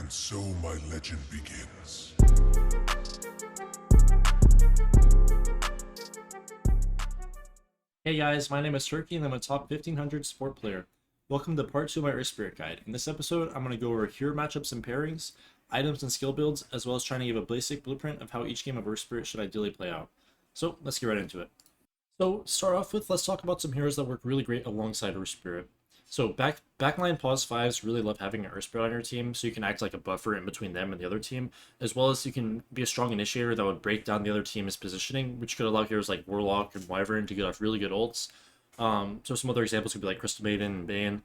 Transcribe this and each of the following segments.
And so my legend begins. Hey guys, my name is Turkey and I'm a top 1500 support player. Welcome to part 2 of my Earth Spirit Guide. In this episode, I'm going to go over hero matchups and pairings, items and skill builds, as well as trying to give a basic blueprint of how each game of Earth Spirit should ideally play out. So let's get right into it. So to start off with, let's talk about some heroes that work really great alongside Earth Spirit. So backline pause 5s really love having an Earth Spirit on your team, so you can act like a buffer in between them and the other team, as well as you can be a strong initiator that would break down the other team's positioning, which could allow heroes like Warlock and Wyvern to get off really good ults. So some other examples could be like Crystal Maiden and Bane.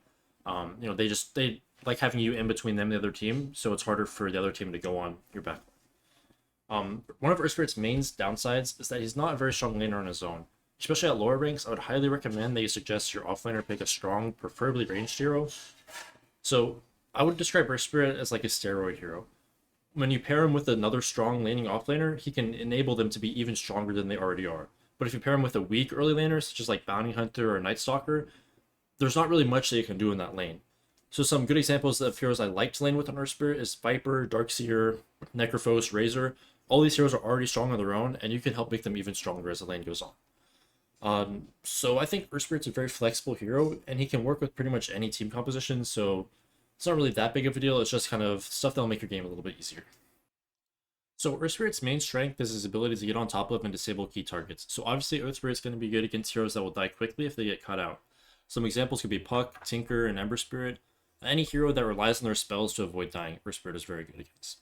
They like having you in between them and the other team, so it's harder for the other team to go on your back. One of Earth Spirit's main downsides is that he's not a very strong laner on his own. Especially at lower ranks, I would highly recommend that you suggest your offlaner pick a strong, preferably ranged hero. So I would describe Earth Spirit as like a steroid hero. When you pair him with another strong laning offlaner, he can enable them to be even stronger than they already are. But if you pair him with a weak early laner, such as like Bounty Hunter or Night Stalker, there's not really much that you can do in that lane. So some good examples of heroes I like to lane with on Earth Spirit is Viper, Darkseer, Necrophos, Razor. All these heroes are already strong on their own, and you can help make them even stronger as the lane goes on. So I think Earth Spirit's a very flexible hero, and he can work with pretty much any team composition, so it's not really that big of a deal. It's just kind of stuff that'll make your game a little bit easier. So Earth Spirit's main strength is his ability to get on top of and disable key targets. So obviously Earth Spirit's going to be good against heroes that will die quickly if they get caught out. Some examples could be Puck, Tinker, and Ember Spirit. Any hero that relies on their spells to avoid dying, Earth Spirit is very good against.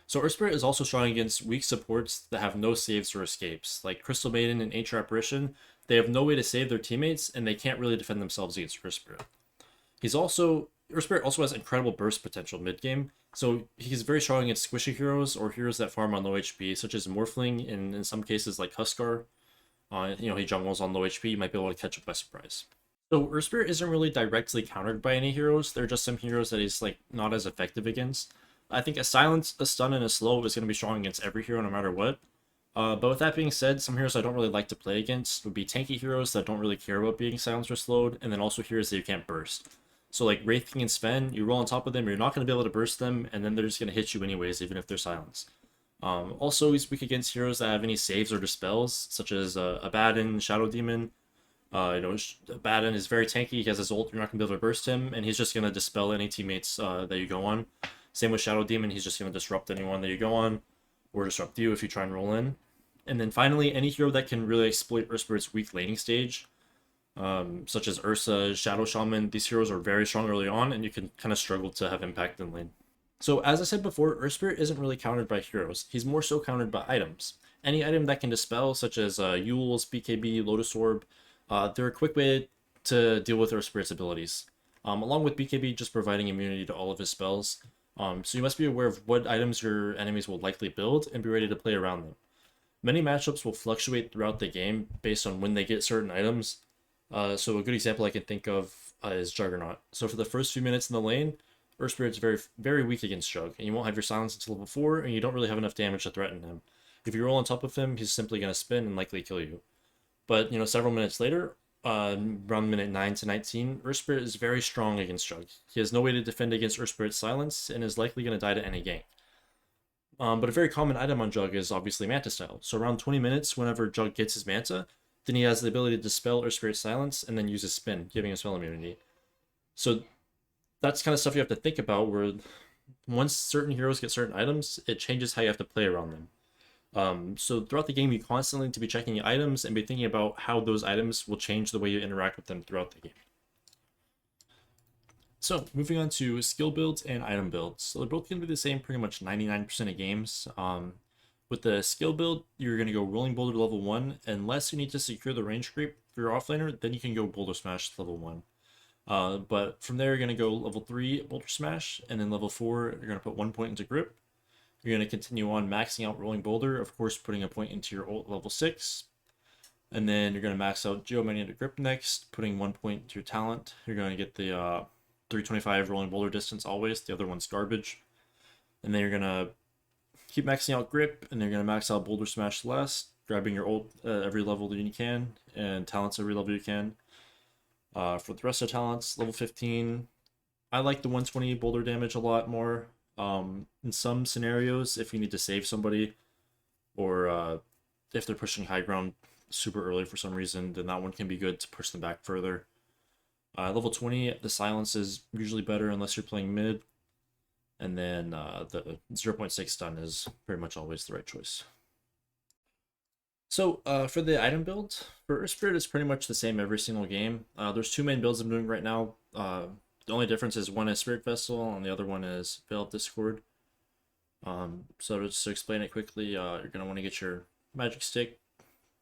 So Earth Spirit is also strong against weak supports that have no saves or escapes, like Crystal Maiden and Ancient Apparition. They have no way to save their teammates, and they can't really defend themselves against Earth Spirit. Earth Spirit also has incredible burst potential mid-game, so he's very strong against squishy heroes or heroes that farm on low HP, such as Morphling, and in some cases like Huskar. He jungles on low HP, you might be able to catch up by surprise. So Earth Spirit isn't really directly countered by any heroes, they're just some heroes that he's like not as effective against. I think a silence, a stun, and a slow is going to be strong against every hero no matter what. But with that being said, some heroes I don't really like to play against would be tanky heroes that don't really care about being silenced or slowed, and then also heroes that you can't burst. So like Wraith King and Sven, you roll on top of them, you're not going to be able to burst them, and then they're just going to hit you anyways, even if they're silenced. Also, he's weak against heroes that have any saves or dispels, such as Abaddon, Shadow Demon. Abaddon is very tanky, he has his ult, you're not going to be able to burst him, and he's just going to dispel any teammates that you go on. Same with Shadow Demon, he's just going to disrupt anyone that you go on, or disrupt you if you try and roll in. And then finally, any hero that can really exploit Earth Spirit's weak laning stage, such as Ursa, Shadow Shaman, these heroes are very strong early on, and you can kind of struggle to have impact in lane. So as I said before, Earth Spirit isn't really countered by heroes, he's more so countered by items. Any item that can dispel, such as Yules, BKB, Lotus Orb, they're a quick way to deal with Earth Spirit's abilities. Along with BKB just providing immunity to all of his spells. So you must be aware of what items your enemies will likely build and be ready to play around them. Many matchups will fluctuate throughout the game based on when they get certain items. So a good example I can think of is Juggernaut. So for the first few minutes in the lane, Earth Spirit's very, very weak against Jug, and you won't have your silence until level 4, and you don't really have enough damage to threaten him. If you roll on top of him, he's simply going to spin and likely kill you. But, several minutes later, around minute 9 to 19, Earth Spirit is very strong against Jug. He has no way to defend against Earth Spirit's silence, and is likely going to die to any gank. But a very common item on Jug is obviously Manta Style. So around 20 minutes, whenever Jug gets his Manta, then he has the ability to dispel Earth Spirit's silence, and then use his spin, giving him spell immunity. So that's kind of stuff you have to think about, where once certain heroes get certain items, it changes how you have to play around them. So throughout the game, you constantly need to be checking your items and be thinking about how those items will change the way you interact with them throughout the game. So moving on to skill builds and item builds. So they're both going to be the same pretty much 99% of games. With the skill build, you're going to go Rolling Boulder to level 1. Unless you need to secure the range creep for your offlaner, then you can go Boulder Smash to level 1. But from there, you're going to go level 3 Boulder Smash, and then level 4, you're going to put 1 point into grip. You're going to continue on maxing out Rolling Boulder, of course putting a point into your ult level 6. And then you're going to max out Geomagnetic Grip next, putting 1 point into your talent. You're going to get the 325 Rolling Boulder distance always, the other one's garbage. And then you're going to keep maxing out Grip, and then you're going to max out Boulder Smash last, grabbing your ult every level that you can, and talents every level you can. For the rest of the talents, level 15, I like the 120 boulder damage a lot more. In some scenarios, if you need to save somebody, or if they're pushing high ground super early for some reason, then that one can be good to push them back further. Level 20, the silence is usually better unless you're playing mid. And then the 0.6 stun is pretty much always the right choice. So for the item build, for Earth Spirit, it's pretty much the same every single game. There's two main builds I'm doing right now. The only difference is one is Spirit Vessel and the other one is Veil of Discord. So just to explain it quickly, you're going to want to get your Magic Stick,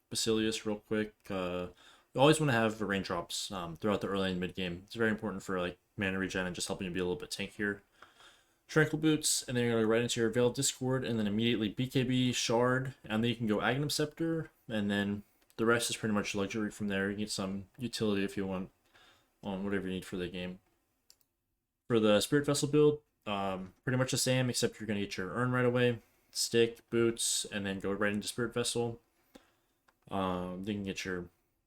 Basilius real quick. You always want to have raindrops throughout the early and mid game. It's very important for like mana regen and just helping you be a little bit tankier. Tranquil Boots, and then you're going to go right into your Veil of Discord, and then immediately BKB, Shard, and then you can go Aghanim Scepter, and then the rest is pretty much luxury from there. You get some utility if you want on whatever you need for the game. For the Spirit Vessel build, pretty much the same, except you're going to get your Urn right away, Stick, Boots, and then go right into Spirit Vessel. You can get your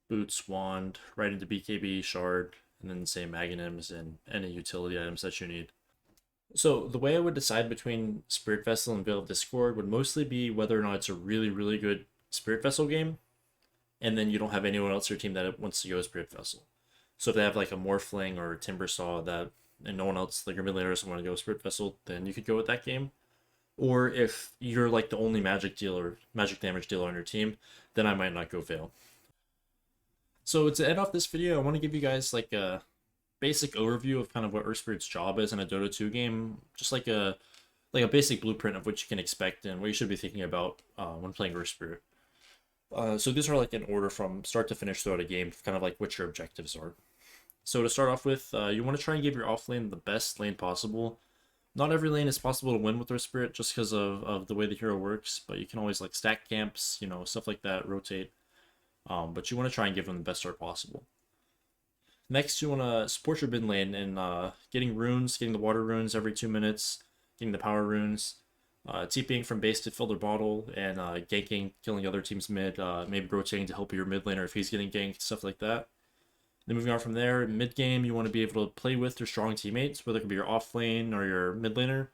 Boots, Wand, right into BKB, Shard, and then the same Aghanims and any utility items that you need. So the way I would decide between Spirit Vessel and Veil of Discord would mostly be whether or not it's a really, really good Spirit Vessel game, and then you don't have anyone else on your team that wants to go Spirit Vessel. So if they have like a Morphling or a Timbersaw that, and no one else, like your mid laner doesn't want to go Spirit Vessel, then you could go with that game. Or if you're like the only magic damage dealer on your team, then I might not go Veil. So to end off this video, I want to give you guys like a basic overview of kind of what Earth Spirit's job is in a Dota 2 game, just like a basic blueprint of what you can expect and what you should be thinking about when playing Earth Spirit. So these are like in order from start to finish throughout a game, kind of like what your objectives are. So to start off with, you want to try and give your off lane the best lane possible. Not every lane is possible to win with Earth Spirit just because of the way the hero works, but you can always like stack camps, you know, stuff like that, rotate. But you want to try and give them the best start possible. Next, you want to support your mid lane in getting runes, getting the water runes every 2 minutes, getting the power runes, TPing from base to fill their bottle, and ganking, killing other teams mid, maybe rotating to help your mid laner if he's getting ganked, stuff like that. Then moving on from there, mid game, you want to be able to play with your strong teammates, whether it could be your off lane or your mid laner.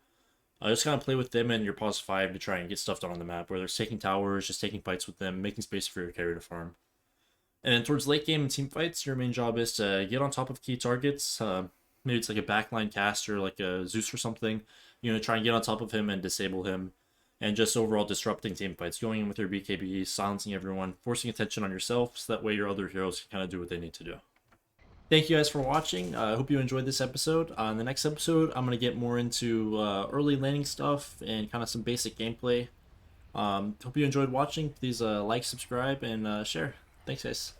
Just kind of play with them and your pause 5 to try and get stuff done on the map, whether it's taking towers, just taking fights with them, making space for your carry to farm. And then towards late game and team fights, your main job is to get on top of key targets. Maybe it's like a backline caster, like a Zeus or something. You know, try and get on top of him and disable him. And just overall disrupting team fights, going in with your BKB, silencing everyone, forcing attention on yourself, so that way your other heroes can kind of do what they need to do. Thank you guys for watching. I hope you enjoyed this episode. In the next episode, I'm going to get more into early laning stuff and kind of some basic gameplay. Hope you enjoyed watching. Please like, subscribe, and share. Thanks, guys.